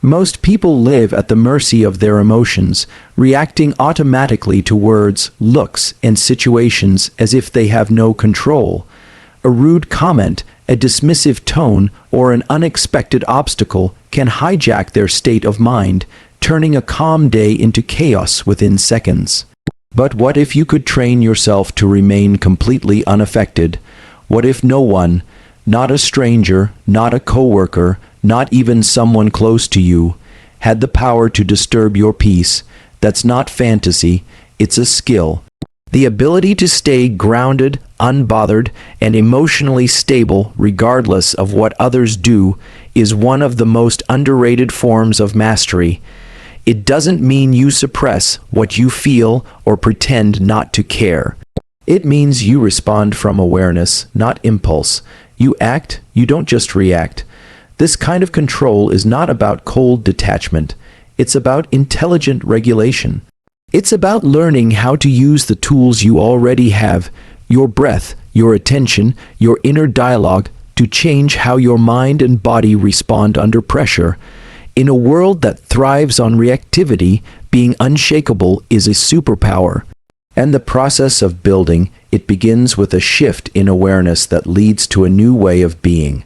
Most people live at the mercy of their emotions, reacting automatically to words, looks, and situations as if they have no control. A rude comment, a dismissive tone, or an unexpected obstacle can hijack their state of mind, turning a calm day into chaos within seconds. But what if you could train yourself to remain completely unaffected? What if no one, not a stranger, not a coworker, not even someone close to you, had the power to disturb your peace? That's not fantasy, it's a skill. The ability to stay grounded, unbothered, and emotionally stable regardless of what others do is one of the most underrated forms of mastery. It doesn't mean you suppress what you feel or pretend not to care. It means you respond from awareness, not impulse. You act, you don't just react. This kind of control is not about cold detachment. It's about intelligent regulation. It's about learning how to use the tools you already have, your breath, your attention, your inner dialogue, to change how your mind and body respond under pressure. In a world that thrives on reactivity, being unshakable is a superpower. And the process of building it begins with a shift in awareness that leads to a new way of being.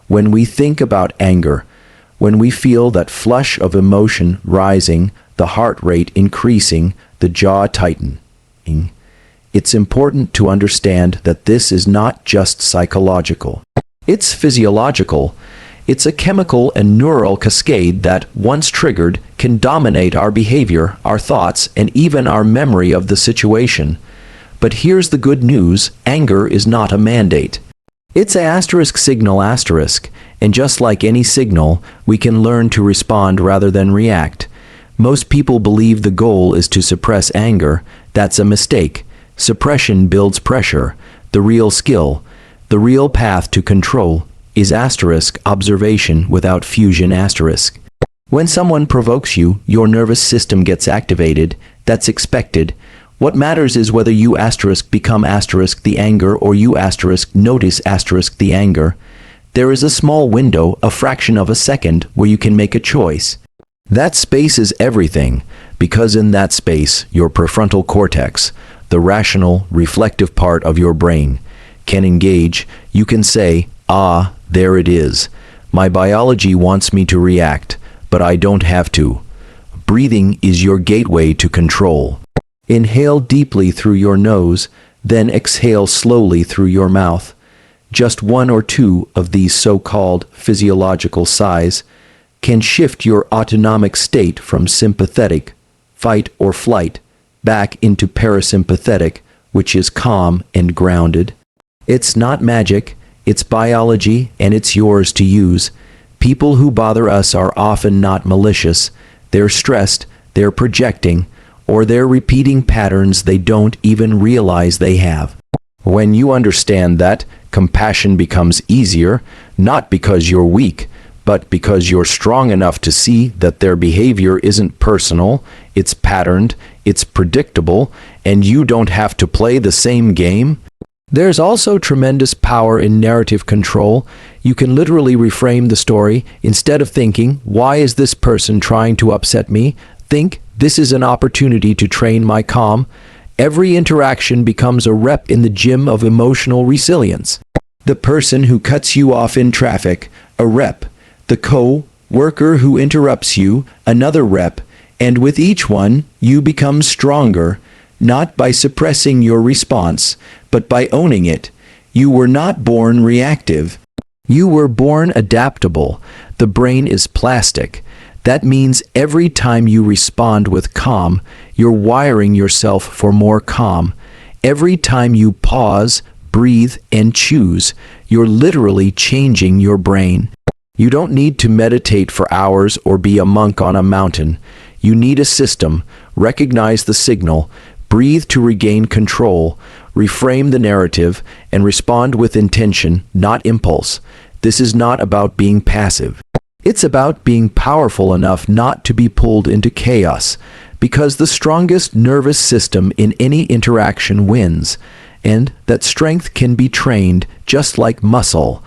When we think about anger, when we feel that flush of emotion rising, the heart rate increasing, the jaw tightening, it's important to understand that this is not just psychological. It's physiological. It's a chemical and neural cascade that, once triggered, can dominate our behavior, our thoughts, and even our memory of the situation. But here's the good news: anger is not a mandate. It's a asterisk signal asterisk, and just like any signal, we can learn to respond rather than react. Most people believe the goal is to suppress anger. That's a mistake. Suppression builds pressure. The real skill, the real path to control, is asterisk observation without fusion asterisk. When someone provokes you, your nervous system gets activated. That's expected. What matters is whether you asterisk become asterisk the anger or you asterisk notice asterisk the anger. There is a small window, a fraction of a second, where you can make a choice. That space is everything, because in that space, your prefrontal cortex, the rational, reflective part of your brain, can engage. You can say, "Ah, there it is. My biology wants me to react, but I don't have to." Breathing is your gateway to control. Inhale deeply through your nose, then exhale slowly through your mouth. Just one or two of these so-called physiological sighs can shift your autonomic state from sympathetic, fight or flight, back into parasympathetic, which is calm and grounded. It's not magic, it's biology, and it's yours to use. People who bother us are often not malicious. They're stressed, they're projecting, or they're repeating patterns they don't even realize they have. When you understand that, compassion becomes easier, not because you're weak, but because you're strong enough to see that their behavior isn't personal, it's patterned, it's predictable, and you don't have to play the same game. There's also tremendous power in narrative control. You can literally reframe the story. Instead of thinking, "Why is this person trying to upset me?" think, "This is an opportunity to train my calm." Every interaction becomes a rep in the gym of emotional resilience. The person who cuts you off in traffic, a rep. The co-worker who interrupts you, another rep. And with each one, you become stronger, not by suppressing your response, but by owning it. You were not born reactive. You were born adaptable. The brain is plastic. That means every time you respond with calm, you're wiring yourself for more calm. Every time you pause, breathe, and choose, you're literally changing your brain. You don't need to meditate for hours or be a monk on a mountain. You need a system. Recognize the signal. Breathe to regain control. Reframe the narrative and respond with intention, not impulse. This is not about being passive. It's about being powerful enough not to be pulled into chaos, because the strongest nervous system in any interaction wins, and that strength can be trained just like muscle.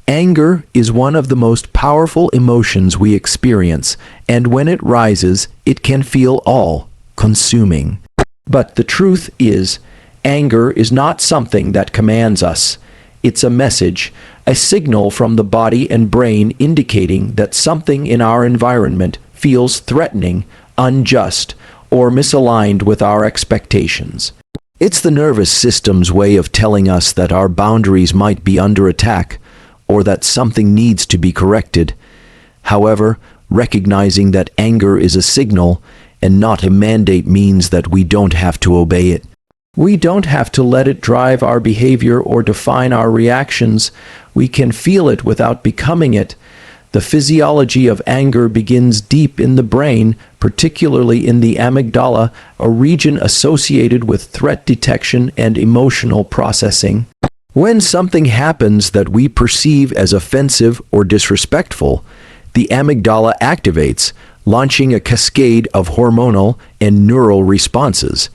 Anger is one of the most powerful emotions we experience, and when it rises, it can feel all-consuming. But the truth is, anger is not something that commands us. It's a message, a signal from the body and brain indicating that something in our environment feels threatening, unjust, or misaligned with our expectations. It's the nervous system's way of telling us that our boundaries might be under attack, or that something needs to be corrected. However, recognizing that anger is a signal and not a mandate means that we don't have to obey it. We don't have to let it drive our behavior or define our reactions. We can feel it without becoming it. The physiology of anger begins deep in the brain, particularly in the amygdala, a region associated with threat detection and emotional processing. When something happens that we perceive as offensive or disrespectful, the amygdala activates, launching a cascade of hormonal and neural responses.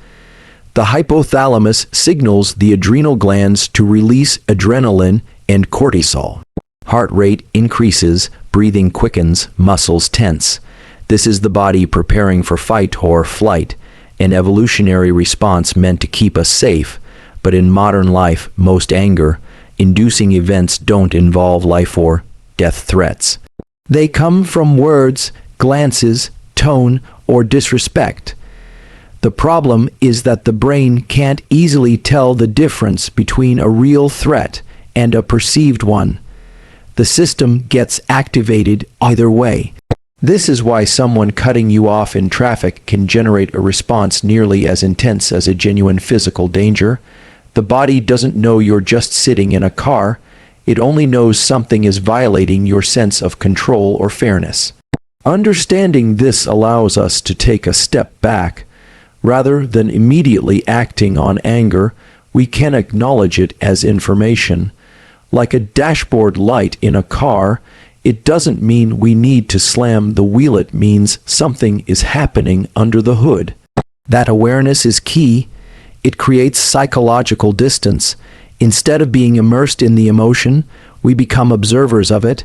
The hypothalamus signals the adrenal glands to release adrenaline and cortisol. Heart rate increases, breathing quickens, muscles tense. This is the body preparing for fight or flight, an evolutionary response meant to keep us safe. But in modern life, most anger-inducing events don't involve life or death threats. They come from words, glances, tone, or disrespect. The problem is that the brain can't easily tell the difference between a real threat and a perceived one. The system gets activated either way. This is why someone cutting you off in traffic can generate a response nearly as intense as a genuine physical danger. The body doesn't know you're just sitting in a car. It only knows something is violating your sense of control or fairness. Understanding this allows us to take a step back. Rather than immediately acting on anger, we can acknowledge it as information. Like a dashboard light in a car, it doesn't mean we need to slam the wheel. It means something is happening under the hood. That awareness is key. It creates psychological distance. Instead of being immersed in the emotion, we become observers of it.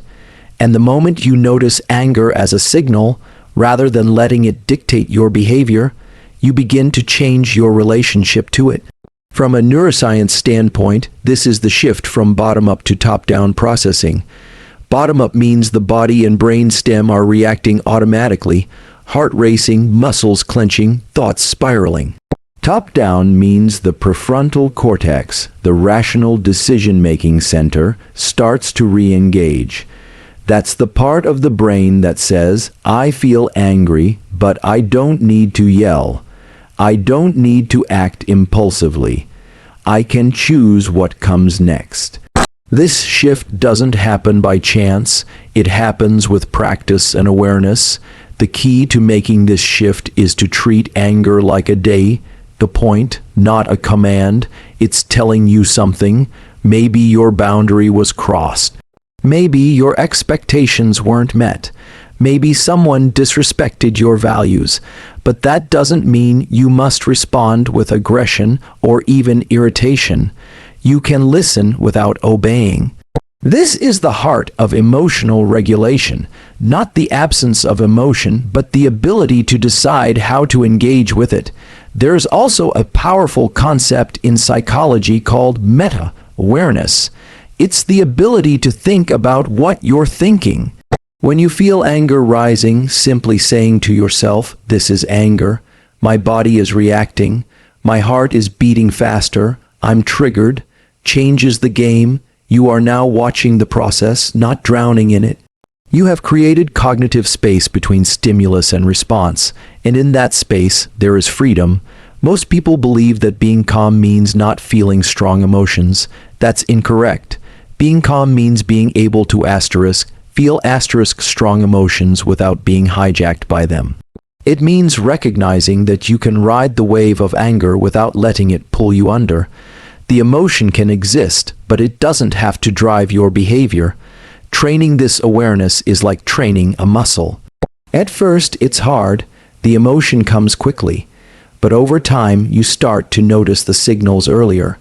And the moment you notice anger as a signal, rather than letting it dictate your behavior, you begin to change your relationship to it. From a neuroscience standpoint, this is the shift from bottom-up to top-down processing. Bottom-up means the body and brain stem are reacting automatically, heart racing, muscles clenching, thoughts spiraling. Top-down means the prefrontal cortex, the rational decision-making center, starts to re-engage. That's the part of the brain that says, I feel angry, but I don't need to yell. I don't need to act impulsively. I can choose what comes next. This shift doesn't happen by chance. It happens with practice and awareness. The key to making this shift is to treat anger like a data point, not a command. It's telling you something. Maybe your boundary was crossed. Maybe your expectations weren't met. Maybe someone disrespected your values. But that doesn't mean you must respond with aggression or even irritation. You can listen without obeying. This is the heart of emotional regulation, not the absence of emotion, but the ability to decide how to engage with it. There's also a powerful concept in psychology called meta-awareness. It's the ability to think about what you're thinking. When you feel anger rising, simply saying to yourself, this is anger, my body is reacting, my heart is beating faster, I'm triggered, changes the game. You are now watching the process, not drowning in it. You have created cognitive space between stimulus and response, and in that space, there is freedom. Most people believe that being calm means not feeling strong emotions. That's incorrect. Being calm means being able to feel strong emotions without being hijacked by them. It means recognizing that you can ride the wave of anger without letting it pull you under. The emotion can exist, but it doesn't have to drive your behavior. Training this awareness is like training a muscle. At first, it's hard. The emotion comes quickly. But over time, you start to notice the signals earlier.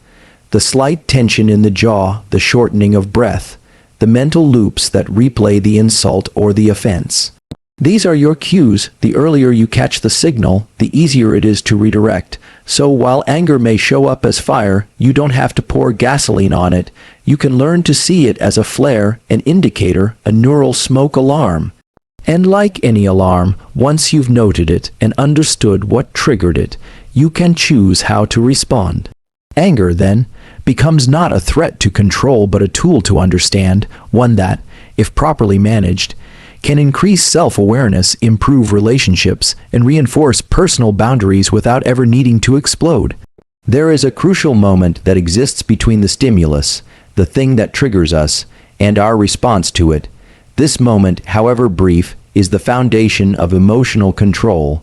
The slight tension in the jaw, the shortening of breath, the mental loops that replay the insult or the offense. These are your cues. The earlier you catch the signal, the easier it is to redirect. So while anger may show up as fire, you don't have to pour gasoline on it. You can learn to see it as a flare, an indicator, a neural smoke alarm. And like any alarm, once you've noted it and understood what triggered it, you can choose how to respond. Anger, then, becomes not a threat to control but a tool to understand, one that, if properly managed, can increase self-awareness, improve relationships, and reinforce personal boundaries without ever needing to explode. There is a crucial moment that exists between the stimulus, the thing that triggers us, and our response to it. This moment, however brief, is the foundation of emotional control.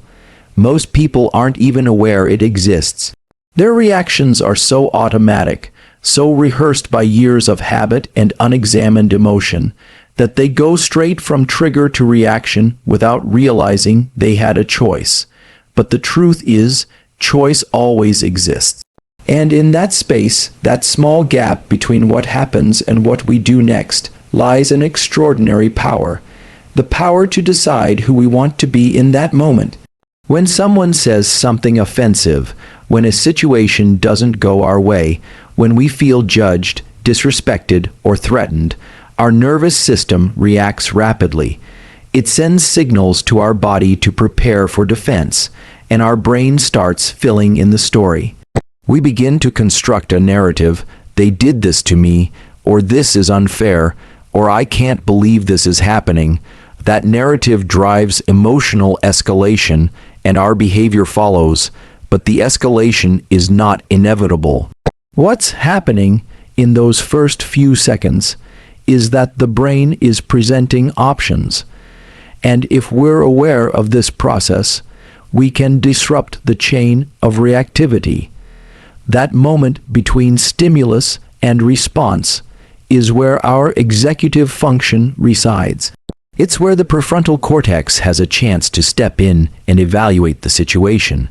Most people aren't even aware it exists. Their reactions are so automatic, so rehearsed by years of habit and unexamined emotion, that they go straight from trigger to reaction without realizing they had a choice. But the truth is, choice always exists. And in that space, that small gap between what happens and what we do next, lies an extraordinary power. The power to decide who we want to be in that moment. When someone says something offensive, when a situation doesn't go our way, when we feel judged, disrespected, or threatened, our nervous system reacts rapidly. It sends signals to our body to prepare for defense, and our brain starts filling in the story. We begin to construct a narrative: they did this to me, or this is unfair, or I can't believe this is happening. That narrative drives emotional escalation, and our behavior follows, but the escalation is not inevitable. What's happening in those first few seconds is that the brain is presenting options. And if we're aware of this process, we can disrupt the chain of reactivity. That moment between stimulus and response is where our executive function resides. It's where the prefrontal cortex has a chance to step in and evaluate the situation.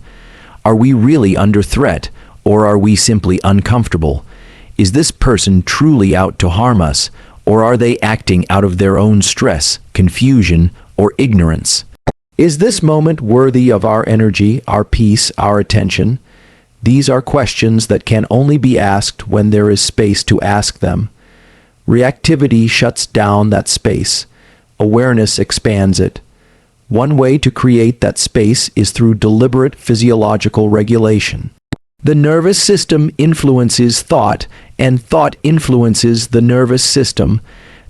Are we really under threat, or are we simply uncomfortable? Is this person truly out to harm us, or are they acting out of their own stress, confusion, or ignorance? Is this moment worthy of our energy, our peace, our attention? These are questions that can only be asked when there is space to ask them. Reactivity shuts down that space. Awareness expands it. One way to create that space is through deliberate physiological regulation. The nervous system influences thought, and thought influences the nervous system.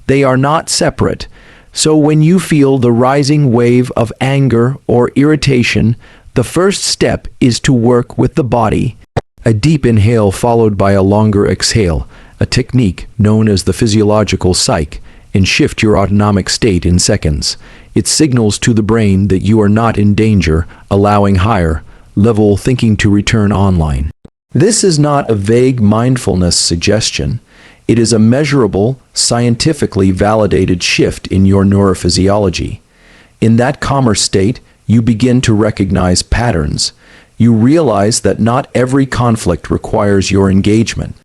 They are not separate. So when you feel the rising wave of anger or irritation, the first step is to work with the body. A deep inhale followed by a longer exhale, a technique known as the physiological psych, and shift your autonomic state in seconds. It signals to the brain that you are not in danger, allowing higher level thinking to return online. This is not a vague mindfulness suggestion. It is a measurable, scientifically validated shift in your neurophysiology. In that calmer state, you begin to recognize patterns. You realize that not every conflict requires your engagement.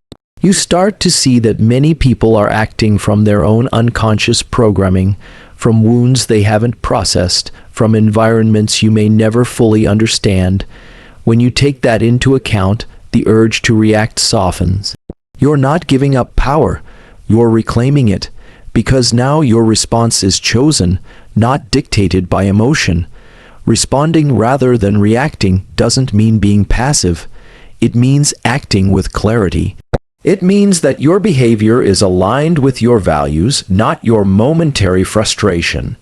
You start to see that many people are acting from their own unconscious programming, from wounds they haven't processed, from environments you may never fully understand. When you take that into account, the urge to react softens. You're not giving up power, you're reclaiming it, because now your response is chosen, not dictated by emotion. Responding rather than reacting doesn't mean being passive. It means acting with clarity. It means that your behavior is aligned with your values, not your momentary frustration.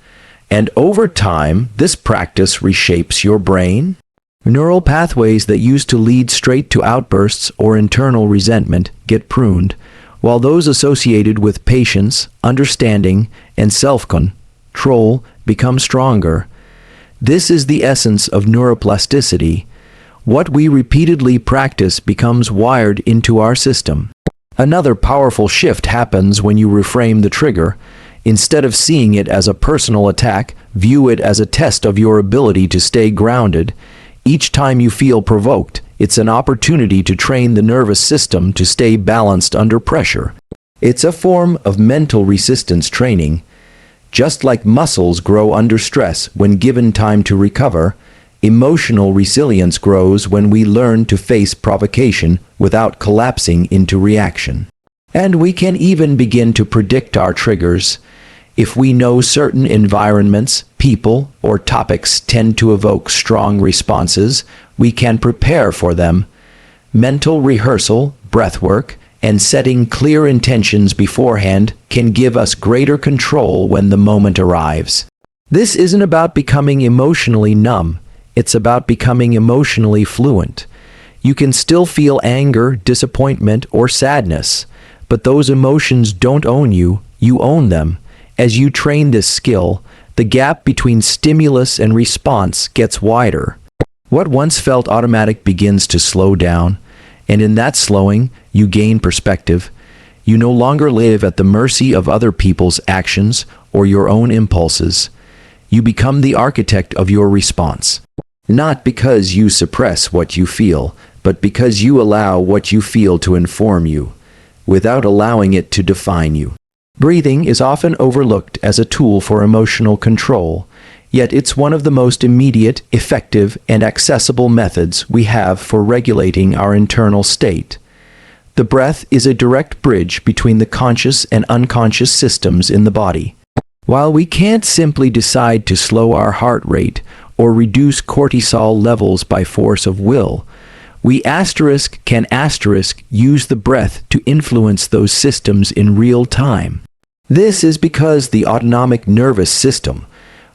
And over time, this practice reshapes your brain. Neural pathways that used to lead straight to outbursts or internal resentment get pruned, while those associated with patience, understanding, and self-control become stronger. This is the essence of neuroplasticity. What we repeatedly practice becomes wired into our system. Another powerful shift happens when you reframe the trigger. Instead of seeing it as a personal attack, view it as a test of your ability to stay grounded. Each time you feel provoked, it's an opportunity to train the nervous system to stay balanced under pressure. It's a form of mental resistance training. Just like muscles grow under stress when given time to recover, emotional resilience grows when we learn to face provocation without collapsing into reaction. And we can even begin to predict our triggers. If we know certain environments, people, or topics tend to evoke strong responses, we can prepare for them. Mental rehearsal, breathwork, and setting clear intentions beforehand can give us greater control when the moment arrives. This isn't about becoming emotionally numb. It's about becoming emotionally fluent. You can still feel anger, disappointment, or sadness, but those emotions don't own you, you own them. As you train this skill, the gap between stimulus and response gets wider. What once felt automatic begins to slow down, and in that slowing, you gain perspective. You no longer live at the mercy of other people's actions or your own impulses. You become the architect of your response. Not because you suppress what you feel, but because you allow what you feel to inform you, without allowing it to define you. Breathing is often overlooked as a tool for emotional control, yet it's one of the most immediate, effective, and accessible methods we have for regulating our internal state. The breath is a direct bridge between the conscious and unconscious systems in the body. While we can't simply decide to slow our heart rate or reduce cortisol levels by force of will, we can use the breath to influence those systems in real time. This is because the autonomic nervous system,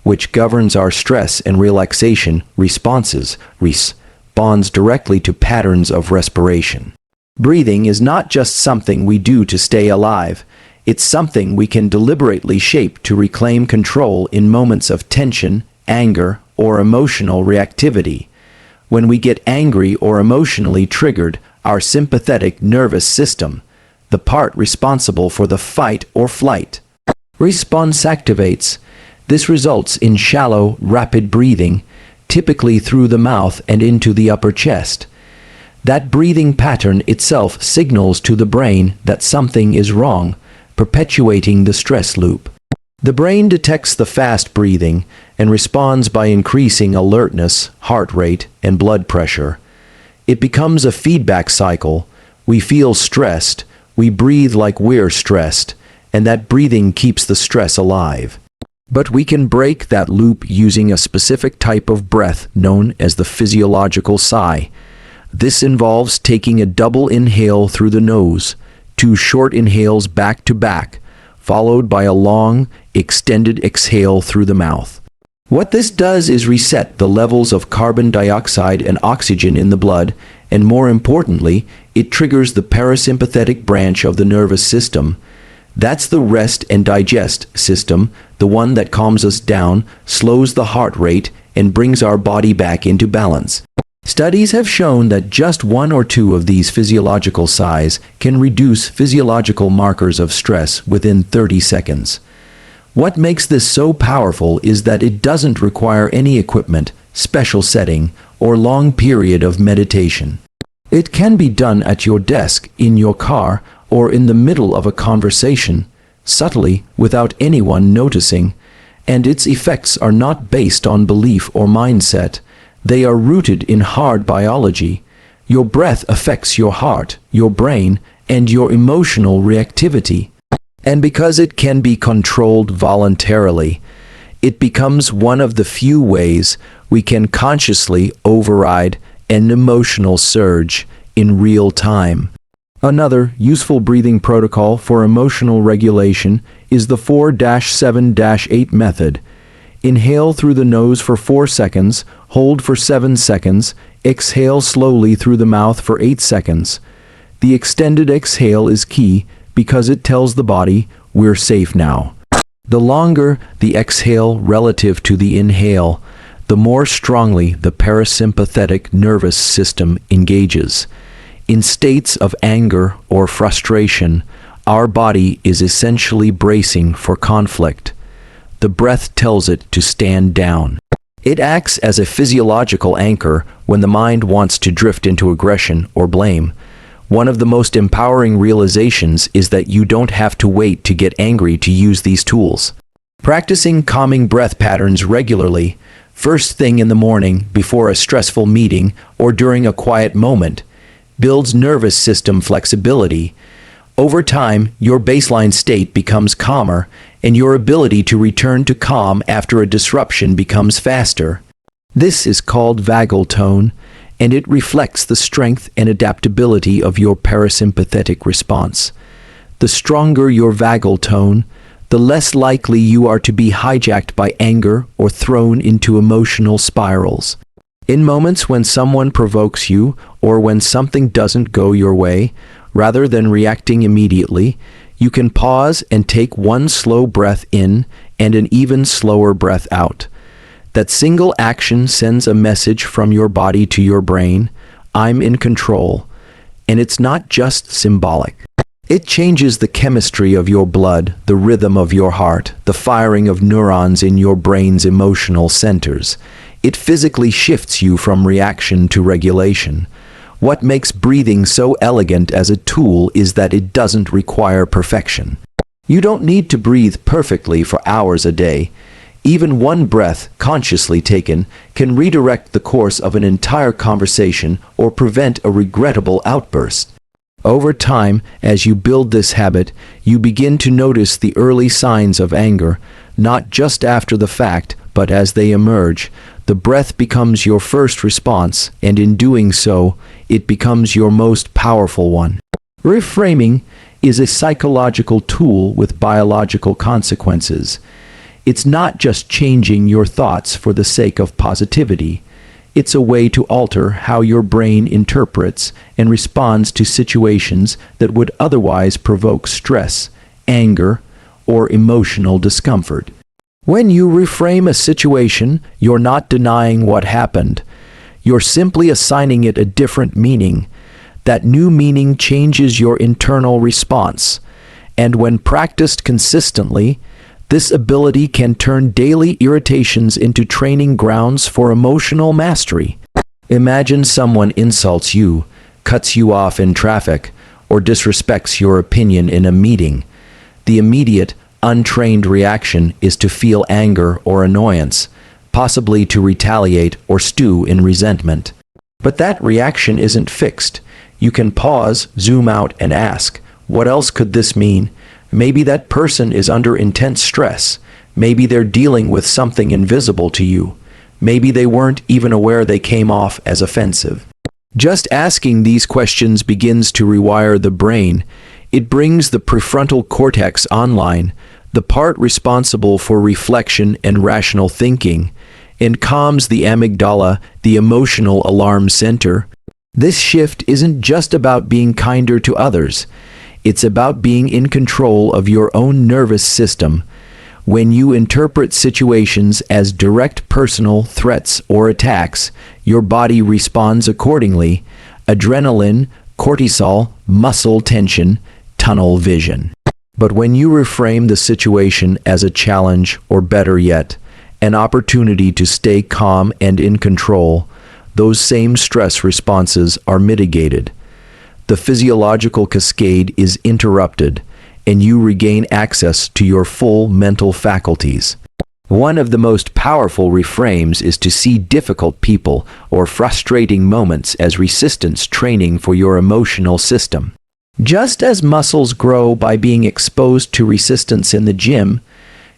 which governs our stress and relaxation responses, responds directly to patterns of respiration. Breathing is not just something we do to stay alive. It's something we can deliberately shape to reclaim control in moments of tension, anger, or emotional reactivity. When we get angry or emotionally triggered, our sympathetic nervous system, the part responsible for the fight or flight, response activates. This results in shallow, rapid breathing, typically through the mouth and into the upper chest. That breathing pattern itself signals to the brain that something is wrong, perpetuating the stress loop. The brain detects the fast breathing and responds by increasing alertness, heart rate, and blood pressure. It becomes a feedback cycle. We feel stressed, we breathe like we're stressed, and that breathing keeps the stress alive. But we can break that loop using a specific type of breath known as the physiological sigh. This involves taking a double inhale through the nose, 2 short inhales back to back, followed by a long, extended exhale through the mouth. What this does is reset the levels of carbon dioxide and oxygen in the blood, and more importantly, it triggers the parasympathetic branch of the nervous system. That's the rest and digest system, the one that calms us down, slows the heart rate, and brings our body back into balance. Studies have shown that just 1 or 2 of these physiological sighs can reduce physiological markers of stress within 30 seconds. What makes this so powerful is that it doesn't require any equipment, special setting, or long period of meditation. It can be done at your desk, in your car, or in the middle of a conversation, subtly, without anyone noticing, and its effects are not based on belief or mindset. They are rooted in hard biology. Your breath affects your heart, your brain, and your emotional reactivity. And because it can be controlled voluntarily, it becomes one of the few ways we can consciously override an emotional surge in real time. Another useful breathing protocol for emotional regulation is the 4-7-8 method. Inhale through the nose for 4 seconds, hold for 7 seconds, exhale slowly through the mouth for 8 seconds. The extended exhale is key because it tells the body, we're safe now. The longer the exhale relative to the inhale, the more strongly the parasympathetic nervous system engages. In states of anger or frustration, our body is essentially bracing for conflict. The breath tells it to stand down. It acts as a physiological anchor when the mind wants to drift into aggression or blame. One of the most empowering realizations is that you don't have to wait to get angry to use these tools. Practicing calming breath patterns regularly, first thing in the morning, before a stressful meeting, or during a quiet moment, builds nervous system flexibility. Over time, your baseline state becomes calmer, and your ability to return to calm after a disruption becomes faster. This is called vagal tone, and it reflects the strength and adaptability of your parasympathetic response. The stronger your vagal tone, the less likely you are to be hijacked by anger or thrown into emotional spirals. In moments when someone provokes you or when something doesn't go your way, rather than reacting immediately, you can pause and take one slow breath in and an even slower breath out. That single action sends a message from your body to your brain, I'm in control, and it's not just symbolic. It changes the chemistry of your blood, the rhythm of your heart, the firing of neurons in your brain's emotional centers. It physically shifts you from reaction to regulation. What makes breathing so elegant as a tool is that it doesn't require perfection. You don't need to breathe perfectly for hours a day. Even one breath, consciously taken, can redirect the course of an entire conversation or prevent a regrettable outburst. Over time, as you build this habit, you begin to notice the early signs of anger, not just after the fact, but as they emerge. The breath becomes your first response, and in doing so, it becomes your most powerful one. Reframing is a psychological tool with biological consequences. It's not just changing your thoughts for the sake of positivity. It's a way to alter how your brain interprets and responds to situations that would otherwise provoke stress, anger, or emotional discomfort. When you reframe a situation, you're not denying what happened. You're simply assigning it a different meaning. That new meaning changes your internal response. And when practiced consistently, this ability can turn daily irritations into training grounds for emotional mastery. Imagine someone insults you, cuts you off in traffic, or disrespects your opinion in a meeting. The immediate, untrained reaction is to feel anger or annoyance, possibly to retaliate or stew in resentment. But that reaction isn't fixed. You can pause, zoom out, and ask, what else could this mean? Maybe that person is under intense stress. Maybe they're dealing with something invisible to you. Maybe they weren't even aware they came off as offensive. Just asking these questions begins to rewire the brain. It brings the prefrontal cortex online, the part responsible for reflection and rational thinking, and calms the amygdala, the emotional alarm center. This shift isn't just about being kinder to others. It's about being in control of your own nervous system. When you interpret situations as direct personal threats or attacks, your body responds accordingly. Adrenaline, cortisol, muscle tension, tunnel vision. But when you reframe the situation as a challenge, or better yet, an opportunity to stay calm and in control, those same stress responses are mitigated. The physiological cascade is interrupted, and you regain access to your full mental faculties. One of the most powerful reframes is to see difficult people or frustrating moments as resistance training for your emotional system. Just as muscles grow by being exposed to resistance in the gym,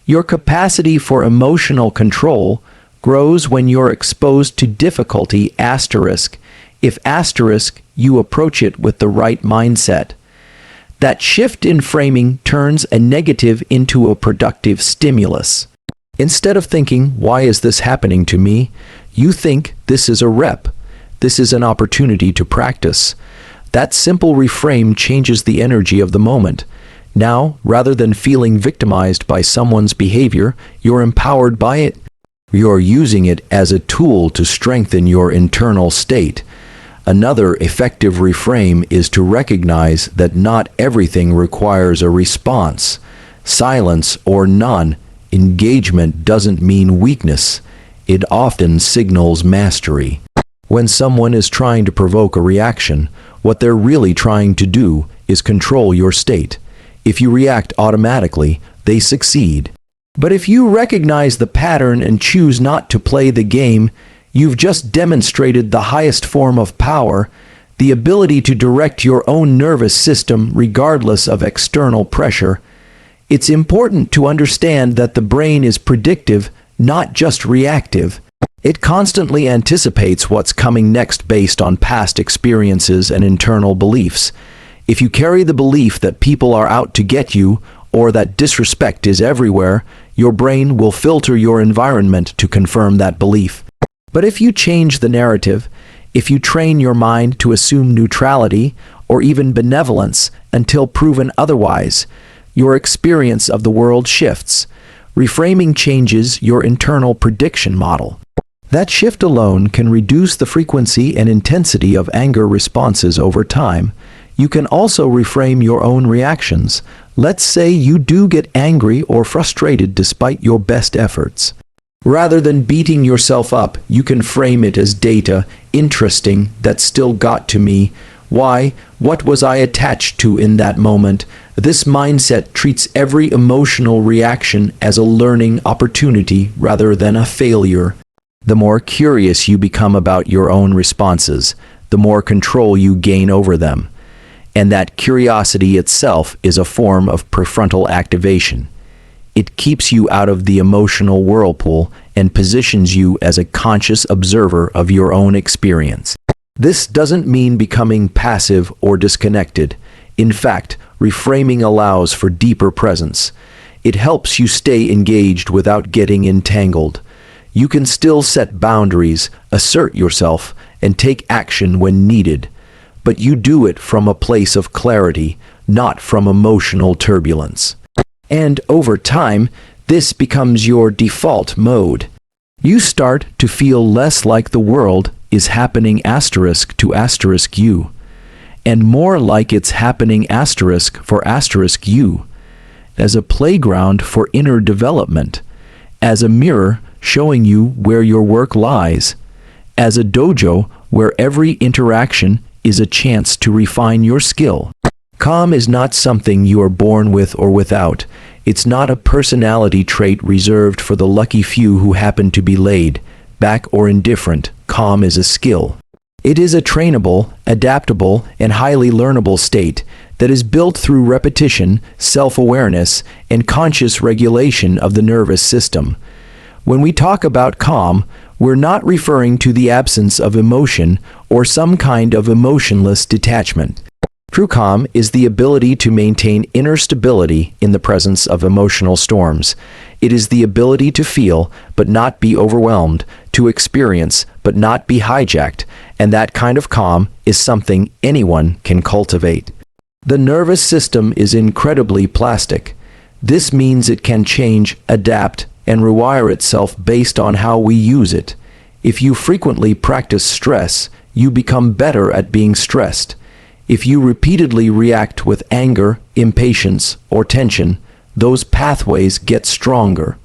your capacity for emotional control grows when you're exposed to difficulty *. If * you approach it with the right mindset. That shift in framing turns a negative into a productive stimulus. Instead of thinking, why is this happening to me? You think, this is a rep. This is an opportunity to practice. That simple reframe changes the energy of the moment. Now, rather than feeling victimized by someone's behavior, you're empowered by it. You're using it as a tool to strengthen your internal state. Another effective reframe is to recognize that not everything requires a response. Silence or non-engagement doesn't mean weakness. It often signals mastery. When someone is trying to provoke a reaction, What they're really trying to do is control your state. If you react automatically, they succeed. But if you recognize the pattern and choose not to play the game, you've just demonstrated the highest form of power, the ability to direct your own nervous system regardless of external pressure. It's important to understand that the brain is predictive, not just reactive. It constantly anticipates what's coming next based on past experiences and internal beliefs. If you carry the belief that people are out to get you, or that disrespect is everywhere, your brain will filter your environment to confirm that belief. But if you change the narrative, if you train your mind to assume neutrality or even benevolence until proven otherwise, your experience of the world shifts. Reframing changes your internal prediction model. That shift alone can reduce the frequency and intensity of anger responses over time. You can also reframe your own reactions. Let's say you do get angry or frustrated despite your best efforts. Rather than beating yourself up, you can frame it as data, interesting, that still got to me. Why? What was I attached to in that moment? This mindset treats every emotional reaction as a learning opportunity rather than a failure. The more curious you become about your own responses, the more control you gain over them. And that curiosity itself is a form of prefrontal activation. It keeps you out of the emotional whirlpool and positions you as a conscious observer of your own experience. This doesn't mean becoming passive or disconnected. In fact, reframing allows for deeper presence. It helps you stay engaged without getting entangled. You can still set boundaries, assert yourself, and take action when needed. But you do it from a place of clarity, not from emotional turbulence. And over time, this becomes your default mode. You start to feel less like the world is happening *to *you, and more like it's happening *for *you, as a playground for inner development, as a mirror showing you where your work lies, as a dojo where every interaction is a chance to refine your skill. Calm is not something you are born with or without. It's not a personality trait reserved for the lucky few who happen to be laid back or indifferent. Calm is a skill. It is a trainable, adaptable, and highly learnable state that is built through repetition, self-awareness, and conscious regulation of the nervous system. When we talk about calm, we're not referring to the absence of emotion or some kind of emotionless detachment. True calm is the ability to maintain inner stability in the presence of emotional storms. It is the ability to feel but not be overwhelmed, to experience but not be hijacked, and that kind of calm is something anyone can cultivate. The nervous system is incredibly plastic. This means it can change, adapt, and rewire itself based on how we use it. If you frequently practice stress, you become better at being stressed. If you repeatedly react with anger, impatience, or tension, those pathways get stronger.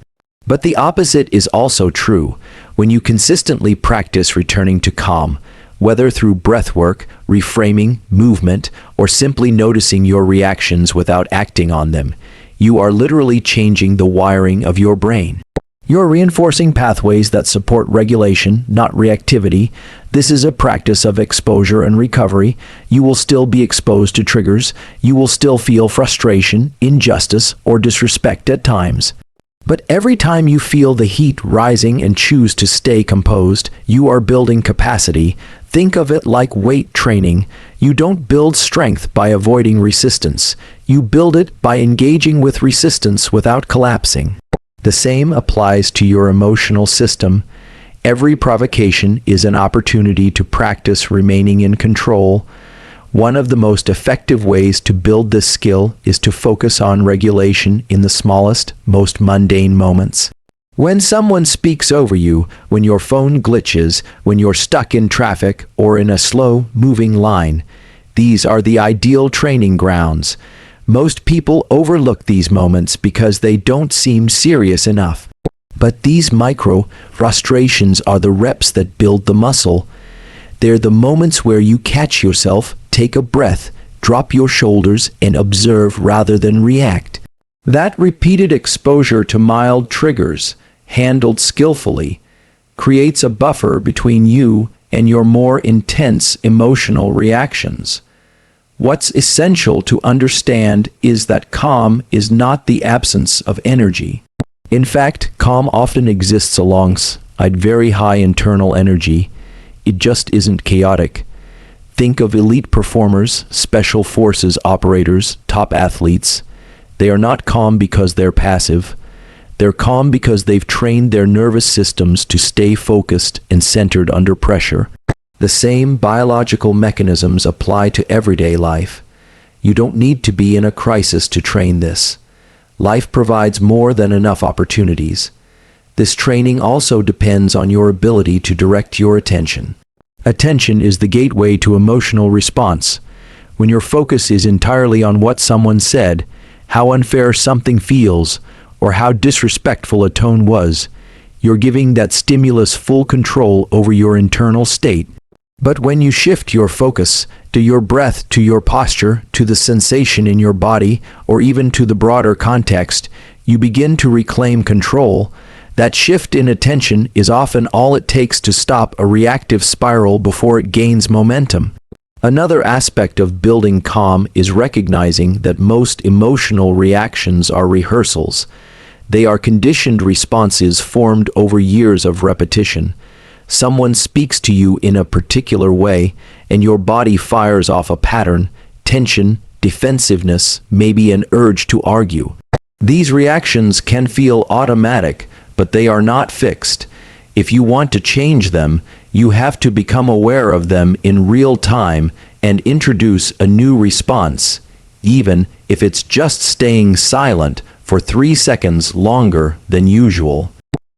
But the opposite is also true. When you consistently practice returning to calm, whether through breathwork, reframing, movement, or simply noticing your reactions without acting on them, you are literally changing the wiring of your brain. You're reinforcing pathways that support regulation, not reactivity. This is a practice of exposure and recovery. You will still be exposed to triggers. You will still feel frustration, injustice, or disrespect at times. But every time you feel the heat rising and choose to stay composed, you are building capacity. Think of it like weight training. You don't build strength by avoiding resistance. You build it by engaging with resistance without collapsing. The same applies to your emotional system. Every provocation is an opportunity to practice remaining in control. One of the most effective ways to build this skill is to focus on regulation in the smallest, most mundane moments. When someone speaks over you, when your phone glitches, when you're stuck in traffic or in a slow-moving line, these are the ideal training grounds. Most people overlook these moments because they don't seem serious enough. But these micro-frustrations are the reps that build the muscle. They're the moments where you catch yourself, take a breath, drop your shoulders, and observe rather than react. That repeated exposure to mild triggers, handled skillfully, creates a buffer between you and your more intense emotional reactions. What's essential to understand is that calm is not the absence of energy. In fact, calm often exists alongside very high internal energy. It just isn't chaotic. Think of elite performers, special forces operators, top athletes. They are not calm because they're passive. They're calm because they've trained their nervous systems to stay focused and centered under pressure. The same biological mechanisms apply to everyday life. You don't need to be in a crisis to train this. Life provides more than enough opportunities. This training also depends on your ability to direct your attention. Attention is the gateway to emotional response. When your focus is entirely on what someone said, how unfair something feels, or how disrespectful a tone was, you're giving that stimulus full control over your internal state. But when you shift your focus to your breath, to your posture, to the sensation in your body, or even to the broader context, you begin to reclaim control. That shift in attention is often all it takes to stop a reactive spiral before it gains momentum. Another aspect of building calm is recognizing that most emotional reactions are rehearsals. They are conditioned responses formed over years of repetition. Someone speaks to you in a particular way, and your body fires off a pattern, tension, defensiveness, maybe an urge to argue. These reactions can feel automatic, but they are not fixed. If you want to change them, you have to become aware of them in real time and introduce a new response, even if it's just staying silent for 3 seconds longer than usual.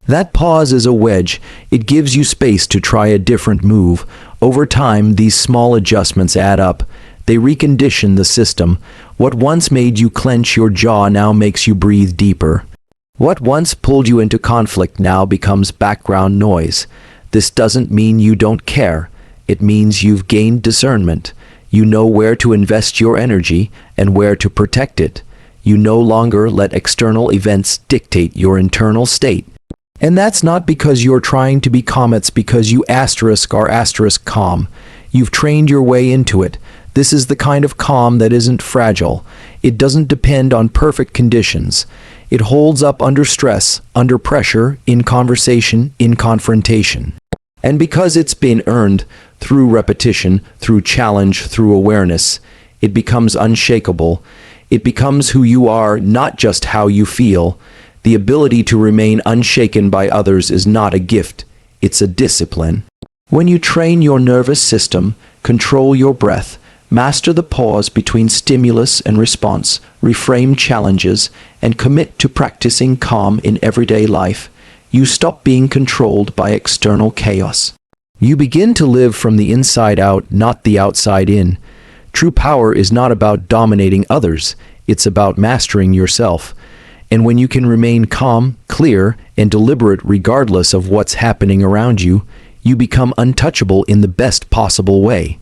That pause is a wedge. It gives you space to try a different move. Over time, these small adjustments add up. They recondition the system. What once made you clench your jaw now makes you breathe deeper. What once pulled you into conflict now becomes background noise. This doesn't mean you don't care. It means you've gained discernment. You know where to invest your energy and where to protect it. You no longer let external events dictate your internal state. And that's not because you're trying to be calm, it's because you are calm. You've trained your way into it. This is the kind of calm that isn't fragile. It doesn't depend on perfect conditions. It holds up under stress, under pressure, in conversation, in confrontation. And because it's been earned through repetition, through challenge, through awareness, it becomes unshakable. It becomes who you are, not just how you feel. The ability to remain unshaken by others is not a gift, it's a discipline. When you train your nervous system, control your breath, master the pause between stimulus and response, reframe challenges, and commit to practicing calm in everyday life, you stop being controlled by external chaos. You begin to live from the inside out, not the outside in. True power is not about dominating others, it's about mastering yourself. And when you can remain calm, clear, and deliberate regardless of what's happening around you, you become untouchable in the best possible way.